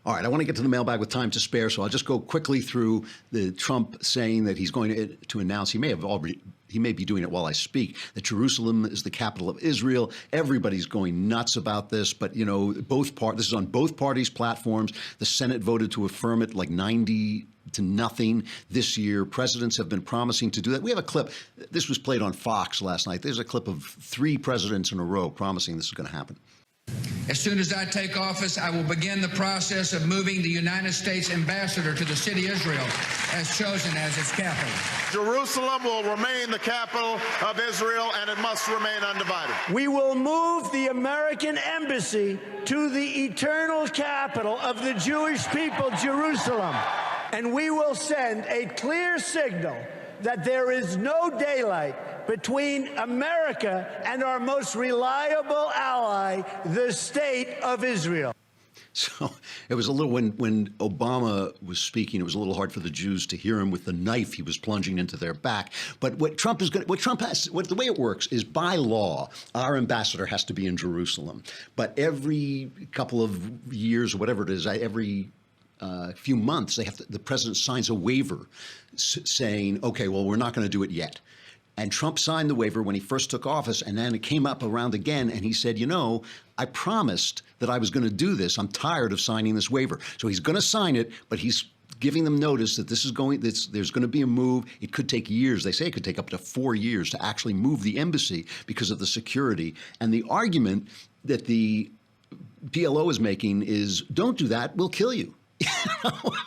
All right, I want to get to the mailbag with time to spare, so I'll just go quickly through the Trump saying that he's going to announce, he may be doing it while I speak, that Jerusalem is the capital of Israel. Everybody's going nuts about this, but this is on both parties' platforms. The Senate voted to affirm it like 90 to nothing this year. Presidents have been promising to do that. We have a clip. This was played on Fox last night. There's a clip of 3 presidents in a row promising this is going to happen. As soon as I take office, I will begin the process of moving the United States ambassador to the city of Israel, as chosen as its capital. Jerusalem will remain the capital of Israel, and it must remain undivided. We will move the American embassy to the eternal capital of the Jewish people, Jerusalem. And we will send a clear signal that there is no daylight between America and our most reliable ally, the State of Israel. So it was a little, when Obama was speaking, it was a little hard for the Jews to hear him with the knife he was plunging into their back. But the way it works is, by law, our ambassador has to be in Jerusalem. But every couple of years or whatever it is, every few months, the president signs a waiver saying, okay, well, we're not going to do it yet. And Trump signed the waiver when he first took office, and then it came up around again, and he said, I promised that I was going to do this. I'm tired of signing this waiver. So he's going to sign it, but he's giving them notice that there's going to be a move. It could take years. They say it could take up to 4 years to actually move the embassy because of the security. And the argument that the PLO is making is, don't do that, we'll kill you.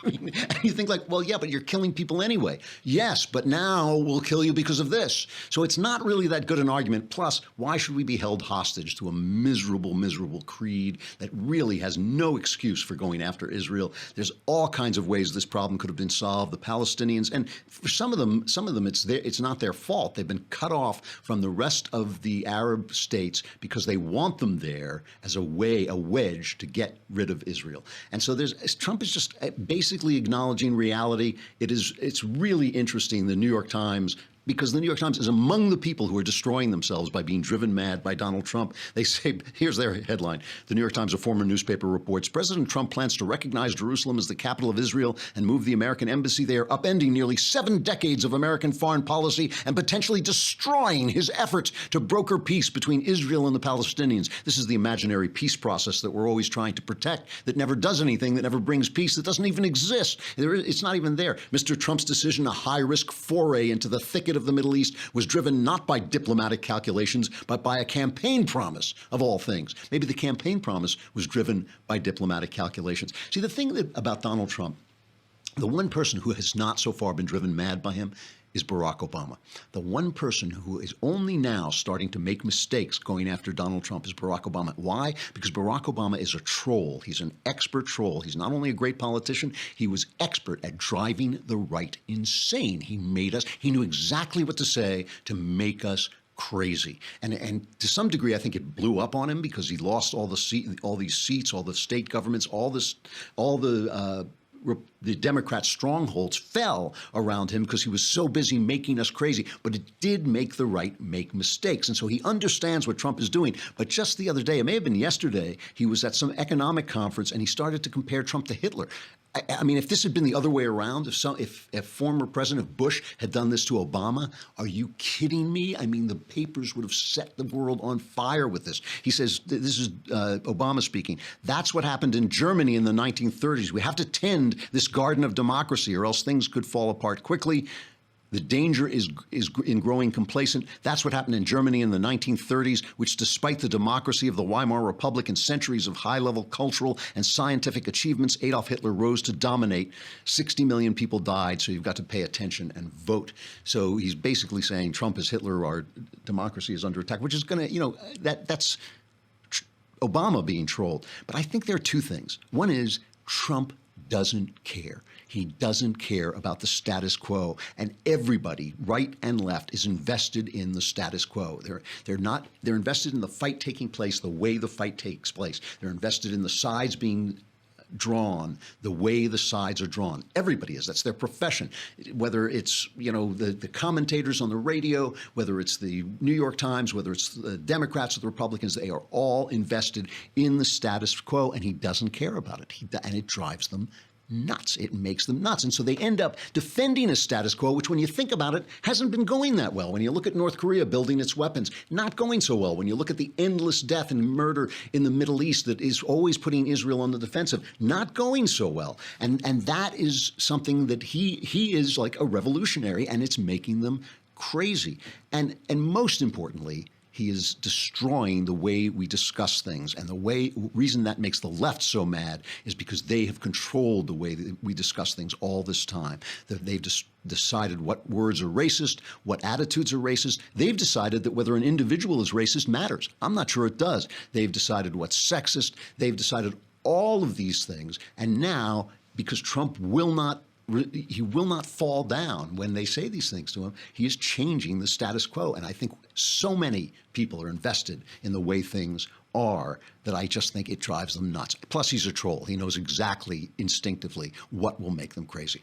And you think like, well, yeah, but you're killing people anyway. Yes, but now we'll kill you because of this. So it's not really that good an argument. Plus, why should we be held hostage to a miserable, miserable creed that really has no excuse for going after Israel? There's all kinds of ways this problem could have been solved. The Palestinians, and for some of them, it's not their fault. They've been cut off from the rest of the Arab states because they want them there as a wedge to get rid of Israel. And so Trump is just basically acknowledging reality. It's really interesting, the New York Times, because the New York Times is among the people who are destroying themselves by being driven mad by Donald Trump. They say, here's their headline. The New York Times, a former newspaper, reports, President Trump plans to recognize Jerusalem as the capital of Israel and move the American embassy there, upending nearly 7 decades of American foreign policy and potentially destroying his efforts to broker peace between Israel and the Palestinians. This is the imaginary peace process that we're always trying to protect, that never does anything, that never brings peace, that doesn't even exist. It's not even there. Mr. Trump's decision, a high-risk foray into the thicket of the Middle East, was driven not by diplomatic calculations, but by a campaign promise, of all things. Maybe the campaign promise was driven by diplomatic calculations. See, the thing about Donald Trump, the one person who has not so far been driven mad by him is Barack Obama. The one person who is only now starting to make mistakes going after Donald Trump is Barack Obama. Why? Because Barack Obama is a troll. He's an expert troll. He's not only a great politician, he was expert at driving the right insane. He knew exactly what to say to make us crazy. And to some degree, I think it blew up on him because he lost all these seats, all the state governments, all the Democrat strongholds fell around him because he was so busy making us crazy. But it did make the right make mistakes. And so he understands what Trump is doing. But just the other day, it may have been yesterday, he was at some economic conference and he started to compare Trump to Hitler. I mean, if this had been the other way around, if former President Bush had done this to Obama, are you kidding me? I mean, the papers would have set the world on fire with this. He says, this is Obama speaking, that's what happened in Germany in the 1930s. We have to tend this garden of democracy or else things could fall apart quickly. The danger is in growing complacent. That's what happened in Germany in the 1930s, which, despite the democracy of the Weimar Republic and centuries of high-level cultural and scientific achievements, Adolf Hitler rose to dominate. 60 million people died, so you've got to pay attention and vote. So he's basically saying Trump is Hitler, our democracy is under attack, which is going to, that's Obama being trolled. But I think there are two things. One is Trump doesn't care. He doesn't care about the status quo, and everybody, right and left, is invested in the status quo. They're invested in the fight taking place the way the fight takes place. They're invested in the sides being drawn, the way the sides are drawn. Everybody is. That's their profession. Whether it's, the commentators on the radio, whether it's the New York Times, whether it's the Democrats or the Republicans, they are all invested in the status quo, and he doesn't care about it. And it drives them nuts. It makes them nuts. And so they end up defending a status quo, which when you think about it, hasn't been going that well. When you look at North Korea building its weapons, not going so well. When you look at the endless death and murder in the Middle East that is always putting Israel on the defensive, not going so well. And that is something that he is like a revolutionary, and it's making them crazy. And most importantly, he is destroying the way we discuss things. And the reason that makes the left so mad is because they have controlled the way that we discuss things all this time. They've decided what words are racist, what attitudes are racist. They've decided that whether an individual is racist matters. I'm not sure it does. They've decided what's sexist. They've decided all of these things. And now, because Trump will not fall down when they say these things to him. He is changing the status quo. And I think so many people are invested in the way things are that I just think it drives them nuts. Plus, he's a troll. He knows exactly instinctively what will make them crazy.